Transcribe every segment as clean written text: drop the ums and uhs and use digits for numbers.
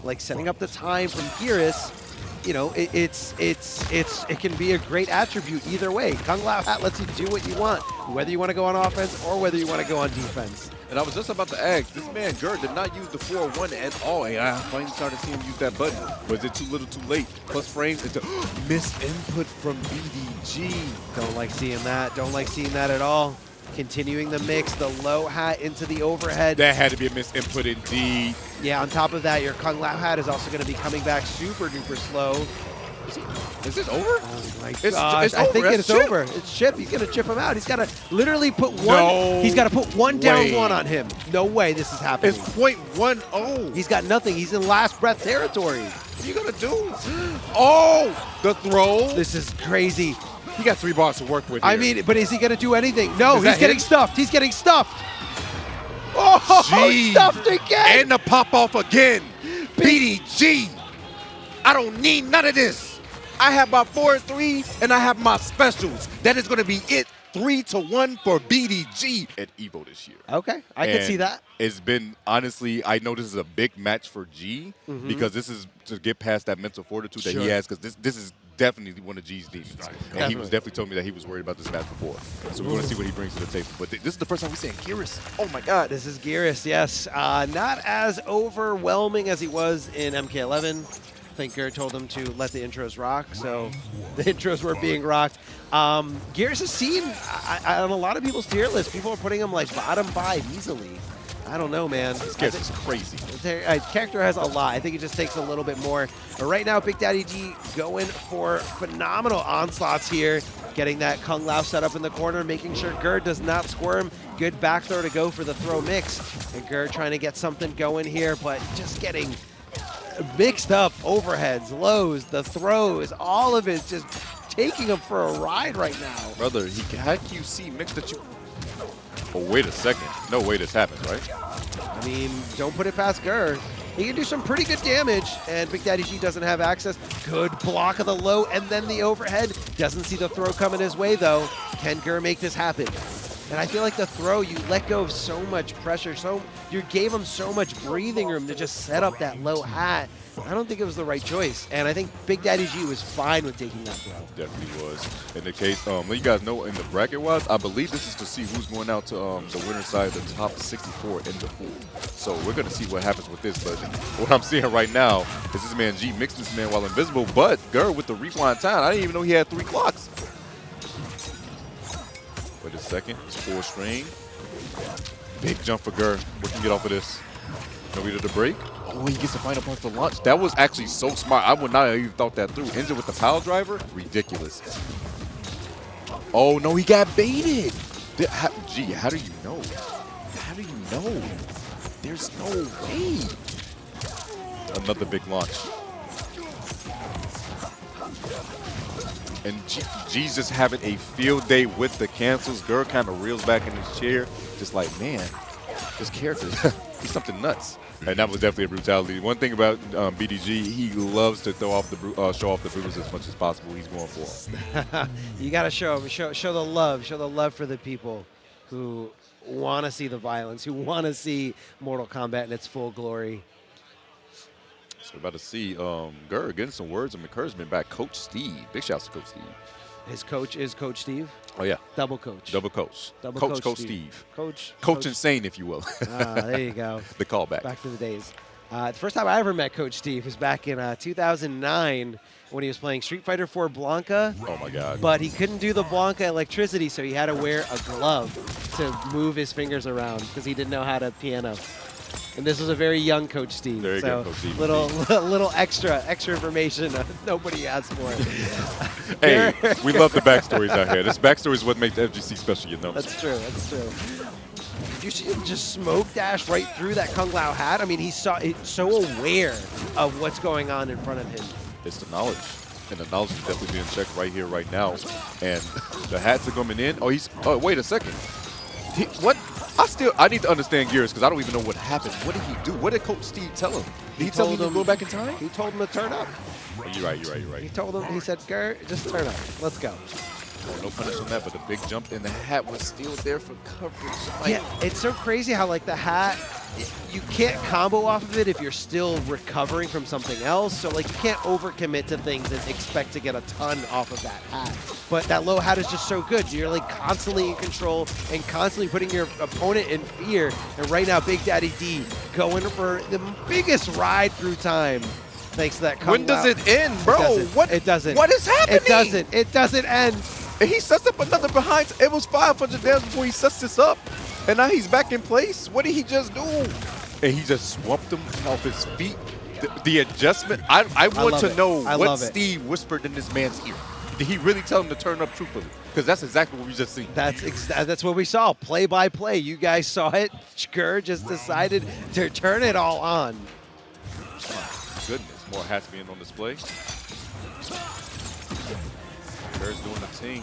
like setting up the time from Geras, you know, it can be a great attribute either way. Kung Lao Hat lets you do what you want, whether you want to go on offense or whether you want to go on defense. And I was just about to ask, this man Ger did not use the 4-1 at all. And I finally started seeing him use that button. Was it too little too late? Plus frames into misinput from BDG. Don't like seeing that. Don't like seeing that at all. Continuing the mix, the low hat into the overhead. That had to be a misinput indeed. Yeah, on top of that, your Kung Lao Hat is also going to be coming back super duper slow. Is this over? Oh my gosh, it's I think over. it's over. It's Chip. He's going to chip him out. He's got to literally put one. He's got to put one down one on him. No way this is happening. It's .10. He's got nothing. He's in last breath territory. What are you going to do? Oh, the throw. This is crazy. He got 3 bars to work with here. I mean, but is he going to do anything? No, he's getting hit? stuffed. He's getting stuffed. Oh, Gee. stuffed again. And the pop off again. BDG. I don't need none of this. I have my 4-3 and I have my specials. That is going to be it. 3-1 for BDG at EVO this year. Okay, I can see that. It's been, honestly, I know this is a big match for G because this is to get past that mental fortitude that he has, because this is definitely one of G's demons. And he was definitely telling me that he was worried about this match before. So we're going to see what he brings to the table. But this is the first time we're seeing Geras. Oh my God. This is Geras, yes. Not as overwhelming as he was in MK11. I think Ger told him to let the intros rock, so the intros were being rocked. Geras is seen on a lot of people's tier list. People are putting him like bottom 5 easily. I don't know, man. This Geras is crazy. Character has a lot. I think it just takes a little bit more. But right now, BigDaddyG going for phenomenal onslaughts here, getting that Kung Lao set up in the corner, making sure Ger does not squirm. Good back throw to go for the throw mix. And Ger trying to get something going here, but just getting mixed up overheads, lows, the throws, all of it just taking him for a ride right now. Brother, he had QC mixed at you. Oh, wait a second. No way this happened, right? I mean, don't put it past Ger. He can do some pretty good damage, and BigDaddyG doesn't have access. Good block of the low, and then the overhead. Doesn't see the throw coming his way, though. Can Ger make this happen? And I feel like the throw, you let go of so much pressure, you gave him so much breathing room to just set up that low hat. I don't think it was the right choice, and I think BigDaddyG was fine with taking that throw. Definitely was. In the case, let you guys know in the bracket-wise, I believe this is to see who's going out to the winner's side of the top 64 in the pool. So we're going to see what happens with this, but what I'm seeing right now is this man G mixed this man while invisible, but Ger with the rewind time, I didn't even know he had 3 clocks. Wait a second, it's 4 strain. Big jump for Ger. What can you get off of this? No read of the break. Oh, he gets the final punch to launch. That was actually so smart. I would not have even thought that through. Ends it with the power driver. Ridiculous. Oh, no, he got baited. Gee, how do you know? How do you know? There's no way. Another big launch. And G's just having a field day with the cancels. Ger kind of reels back in his chair. Just like, man, this character, he's something nuts. And that was definitely a brutality. One thing about BDG, he loves to show off the bruise as much as possible. He's going for them. You got to show the love. Show the love for the people who want to see the violence, who want to see Mortal Kombat in its full glory. So we're about to see Ger getting some words of encouragement back. Coach Steve. Big shouts to Coach Steve. His coach is Coach Steve? Oh, yeah. Double coach. Double coach. Double Coach Steve. Coach Insane, if you will. There you go. The callback. Back to the days. The first time I ever met Coach Steve was back in 2009 when he was playing Street Fighter 4 Blanca. Oh, my God. But he couldn't do the Blanca electricity, so he had to wear a glove to move his fingers around because he didn't know how to piano. And this was a very young Coach Steve. Very so young Coach Steve. Little extra information nobody asked for. Hey, we love the backstories out here. This backstory is what makes FGC special, you know. That's true. That's true. Did you see him just smoke dash right through that Kung Lao hat? I mean, he's so aware of what's going on in front of him. It's the knowledge. And the knowledge is definitely being checked right here, right now. And the hats are coming in. Oh, wait a second. What? I need to understand Geras because I don't even know what happened. What did he do? What did Coach Steve tell him? Did he tell him to go back in time? He told him to turn up. Oh, you're right. He told him, he said, Ger, just turn up. Let's go. No punish on that, but the big jump in the hat was still there for coverage. Like, yeah, it's so crazy how like the hat you can't combo off of it if you're still recovering from something else. So like you can't overcommit to things and expect to get a ton off of that hat. But that low hat is just so good. You're like constantly in control and constantly putting your opponent in fear. And right now, BigDaddyG going for the biggest ride through time. Thanks to that Kung When does Lao. it end, bro? It doesn't. What is happening? It doesn't end. And he sets up another behind. It was 500 damage before he sets this up. And now he's back in place. What did he just do? And he just swamped him off his feet. The adjustment. I want to know what Steve whispered in this man's ear. Did he really tell him to turn up truthfully? Because that's exactly what we just seen. That's what we saw. Play by play. You guys saw it. Ger just decided to turn it all on. Goodness, more hats being on display. Ger's doing the thing.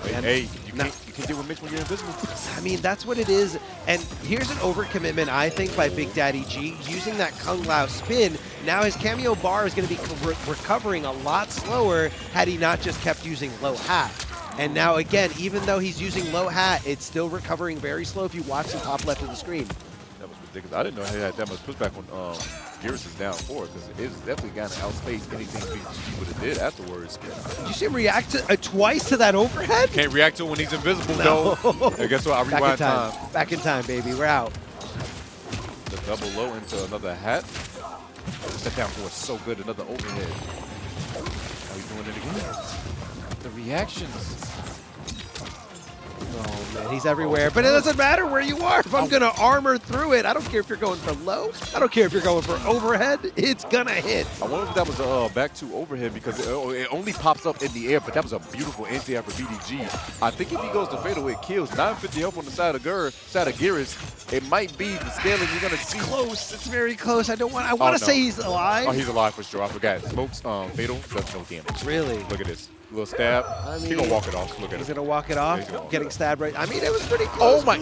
Hey, you can't deal with Mitch when you're invisible. I mean, that's what it is. And here's an overcommitment, I think, by BigDaddyG. Using that Kung Lao spin, now his cameo bar is going to be recovering a lot slower had he not just kept using low hat. And now, again, even though he's using low hat, it's still recovering very slow if you watch the top left of the screen. That was ridiculous. I didn't know he had that much pushback on Geras is down 4 because it's definitely going to outspace anything he would have did afterwards. Did you see him react twice to that overhead? Can't react to it when he's invisible, though. And guess what? I rewind time. Back in time, baby. We're out. The double low into another hat. Step down for so good. Another overhead. Now he's doing it again. The reactions. Oh, man, he's everywhere. But it doesn't matter where you are. If I'm going to armor through it, I don't care if you're going for low. I don't care if you're going for overhead. It's going to hit. I wonder if that was a back to overhead because it only pops up in the air, but that was a beautiful anti for BDG. I think if he goes to fadeaway, it kills. 950 health on the side of Geras. It might be the scaling you're going to see. Close. It's very close. I want to say he's alive. Oh, he's alive for sure. I forgot. Smokes fatal does no damage. Really? Look at this. Little stab. I mean, he's going to walk it off. Look at it. He's going to walk it off. Yeah, getting stabbed right. I mean, it was pretty close. Oh, my.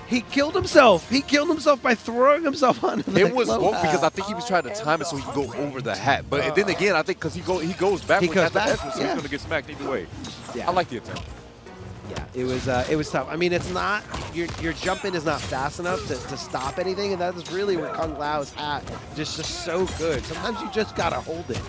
He killed himself. He killed himself by throwing himself onto the It was both because I think he was trying to time it so he could go over the hat. But then again, I think because he goes back. He goes back. So he's going to get smacked either way. Yeah. I like the attempt. Yeah, it was tough. I mean, it's not your jump in is not fast enough to stop anything, and that is really where Kung Lao's hat just so good. Sometimes you just gotta hold it.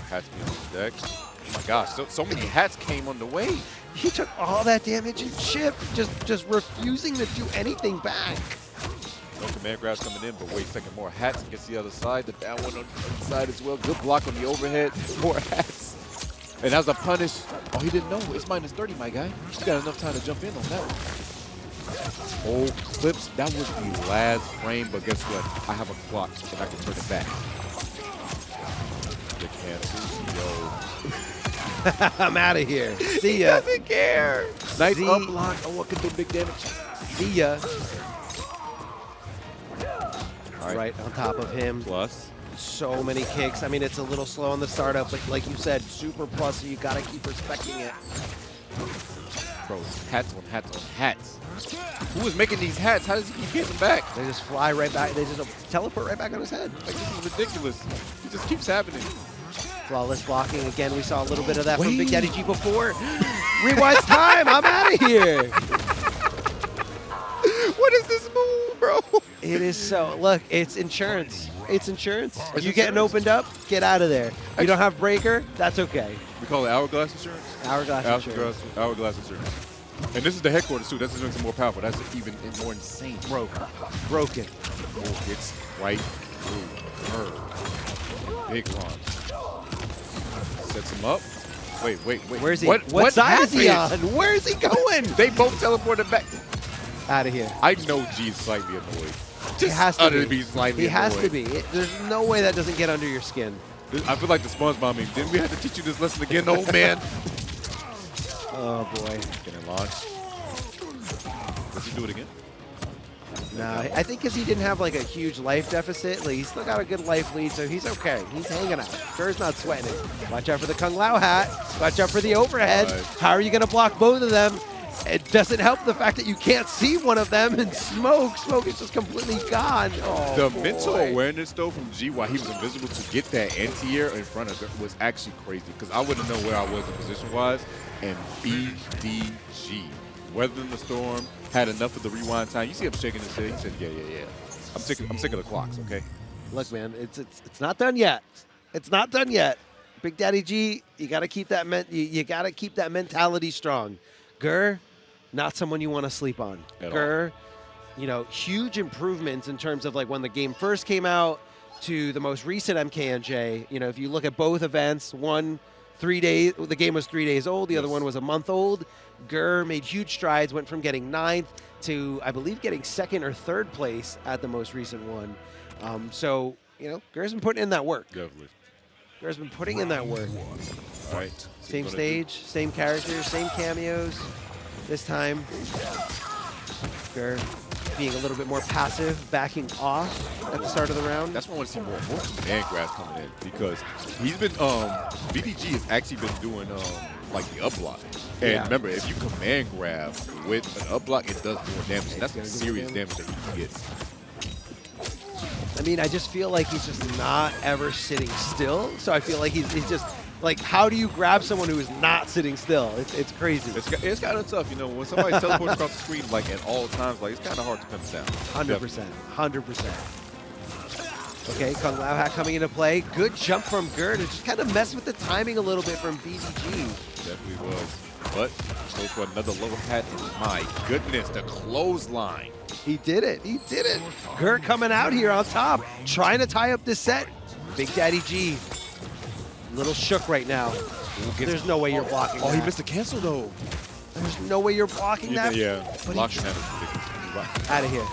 Hats be on the deck. Oh my gosh, so many hats came on the way. He took all that damage and chipped, just refusing to do anything back. No command grabs coming in, but wait a second, more hats against the other side. The down one on the other side as well. Good block on the overhead. More hats. And as a punish, oh, he didn't know. It's minus 30, my guy. You got enough time to jump in on that one. Oh, clips. That was the last frame, but guess what? I have a clock, and I can turn it back. The cancel, yo. I'm out of here. See He ya. doesn't care. Nice up block. Oh, what could do big damage? See ya. All Right on top of him. Plus. So many kicks. I mean, it's a little slow on the startup, but like you said, super plus, so you gotta keep respecting it. Bro, hats on hats on hats. Who is making these hats? How does he keep getting back? They just fly right back. They just teleport right back on his head. Like, this is ridiculous. It just keeps happening. Flawless blocking. Again, we saw a little bit of that from BigDaddyG before. Rewind's time. I'm out of here. What is this move, bro? It is so. Look, it's insurance. It's insurance. It's you getting opened up? Get out of there. You don't have breaker? That's okay. We call it hourglass insurance? Hourglass insurance. Hourglass insurance. And this is the headquarters, too. That's just more powerful. That's even more insane. Broken. Oh, it's right through her. Big launch. Sets him up. Wait. Where's he? What side is he on? happened? Where is he going? They both teleported back. Out of here. I know G's slightly annoyed. He has to be slightly He annoyed. has to be. There's no way that doesn't get under your skin. I feel like the SpongeBob meme. Didn't we have to teach you this lesson again, old man? Oh, boy. Getting launched. Does he do it again? No, I think because he didn't have like a huge life deficit, like he's still got a good life lead, so he's okay. He's hanging out. Ger's not sweating it. Watch out for the Kung Lao hat. Watch out for the overhead. Right. How are you going to block both of them? It doesn't help the fact that you can't see one of them, and Smoke is just completely gone. Oh, The boy. mental awareness, though, from G, while he was invisible, to get that anti-air in front of her was actually crazy, because I wouldn't know where I was in position-wise. And BDG, weathering the storm, had enough of the rewind time. You see him shaking his head. He said, yeah. I'm sick of the clocks, okay? Look, man, it's not done yet. It's not done yet. BigDaddyG, you got to keep that you got to keep that mentality strong. Ger, not someone you want to sleep on. Ger, you know, huge improvements in terms of like when the game first came out to the most recent MKNJ. You know, if you look at both events, one 3 days, the game was 3 days old, the other one was a month old. Ger made huge strides, went from getting 9th to, I believe, getting 2nd or 3rd place at the most recent one. So, you know, Ger's been putting in that work. Definitely. Ger's been putting in that work. All right. Same stage, same characters, same cameos. This time, Ger being a little bit more passive, backing off at the start of the round. That's why I want to see more command grabs coming in, because he's been BDG has actually been doing like the up block. And remember, if you command grab with an up block, it does more damage. And that's serious damage that you can get. I mean, I just feel like he's just not ever sitting still. So I feel like he's just like, how do you grab someone who is not sitting still? It's crazy. It's kind of tough, you know, when somebody teleports across the screen like at all times, like it's kind of hard to pin it down. 100%, 100%. Okay, Kung Lao Hat coming into play. Good jump from Ger to just kind of mess with the timing a little bit from BDG. Definitely was. But goes for another low hat. My goodness, the clothesline. He did it. He did it. Ger coming out here on top, trying to tie up this set. BigDaddyG, little shook right now. There's no way you're blocking that. He missed the cancel, though. There's no way you're blocking that. Yeah, blocking that is ridiculous. Out of here.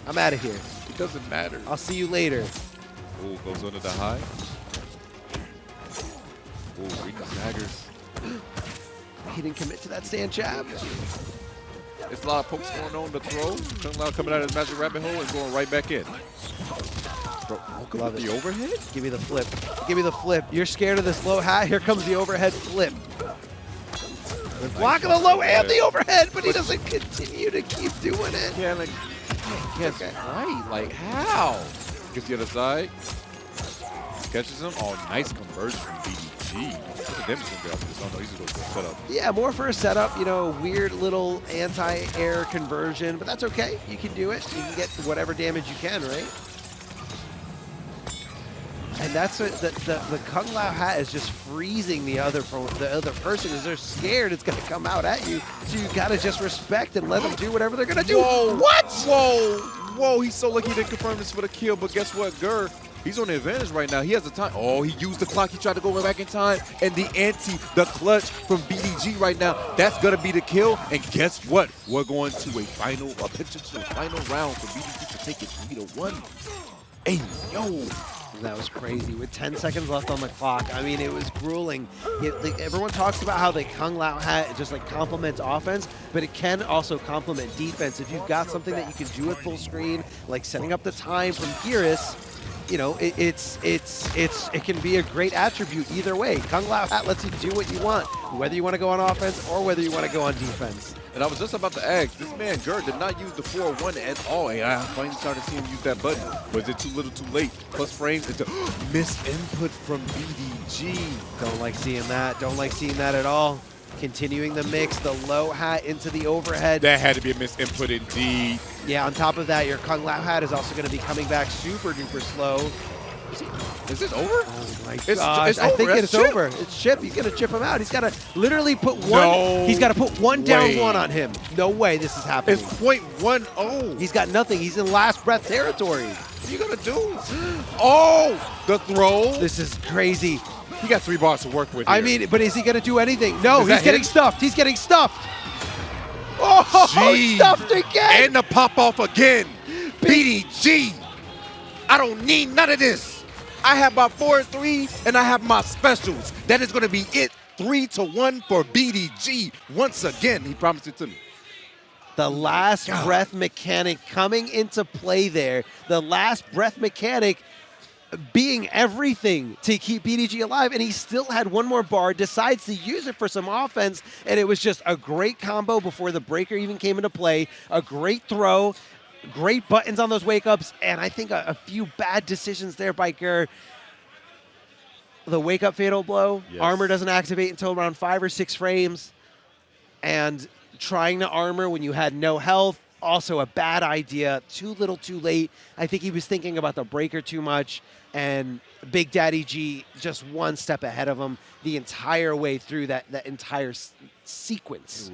I'm out of here. It doesn't matter. I'll see you later. Oh, goes under the high. Oh, Rika staggers. He didn't commit to that stand jab. It's a lot of pokes going on the throw. Kung Lao coming out of his magic rabbit hole and going right back in. Bro, Love the it. overhead? Give me the flip. Give me the flip. You're scared of this low hat. Here comes the overhead flip. They're blocking the low and the overhead, but he doesn't continue to keep doing it. Yeah, like, yes, right. Like, how? Gets the other side. Catches him. Oh, nice conversion from BDG. Look at them just get off this. Oh, no, he's just going to set up. Yeah, more for a setup, you know, weird little anti-air conversion, but that's okay. You can do it. You can get whatever damage you can, right? And that's what the Kung Lao hat is just freezing the other person because they're scared it's going to come out at you. So you got to just respect and let them do whatever they're going to do. Whoa! What? Whoa! Whoa! He's so lucky he didn't confirm this for the kill, but guess what, Ger? He's on the advantage right now. He has the time. Oh, he used the clock. He tried to go back in time. And the the clutch from BDG right now, that's going to be the kill. And guess what? We're going to a potential final round for BDG to take it 3-1. Hey, yo. That was crazy. With 10 seconds left on the clock, I mean, it was grueling. Everyone talks about how the Kung Lao hat just like complements offense, but it can also complement defense. If you've got something that you can do at full screen, like setting up the time from Geras, you know, it can be a great attribute either way. Kung Lao hat lets you do what you want, whether you want to go on offense or whether you want to go on defense. And I was just about to ask, this man, Ger, did not use the 4-1 at all. And I finally started seeing him use that button. Was it too little too late? Plus frames into misinput from BDG. Don't like seeing that. Don't like seeing that at all. Continuing the mix, the low hat into the overhead. That had to be a misinput indeed. Yeah, on top of that, your Kung Lao hat is also going to be coming back super duper slow. Is this over? Oh my gosh, I think it's over. It's Chip. He's going to chip him out. He's got to literally put one. No he's got to put one down way. one on him. No way this is happening. It's .10. He's got nothing. He's in last breath territory. What are you going to do? Oh, the throw. This is crazy. He got 3 bars to work with here. I mean, but is he going to do anything? No, Is he's that getting him? stuffed. He's getting stuffed. Oh, Jeez. stuffed again. And the pop off again. BDG. I don't need none of this. I have my 4-3 and I have my specials. That is going to be it. 3-1 for BDG. Once again, he promised it to me. The last breath mechanic coming into play there. The last breath mechanic being everything to keep BDG alive, and he still had one more bar, decides to use it for some offense, and it was just a great combo before the breaker even came into play. A great throw, great buttons on those wake-ups, and I think a few bad decisions there by Ger. The wake-up fatal blow, Yes. armor doesn't activate until around 5 or 6 frames, and trying to armor when you had no health, also a bad idea. Too little, too late. I think he was thinking about the breaker too much, and BigDaddyG just one step ahead of him the entire way through that entire sequence. It was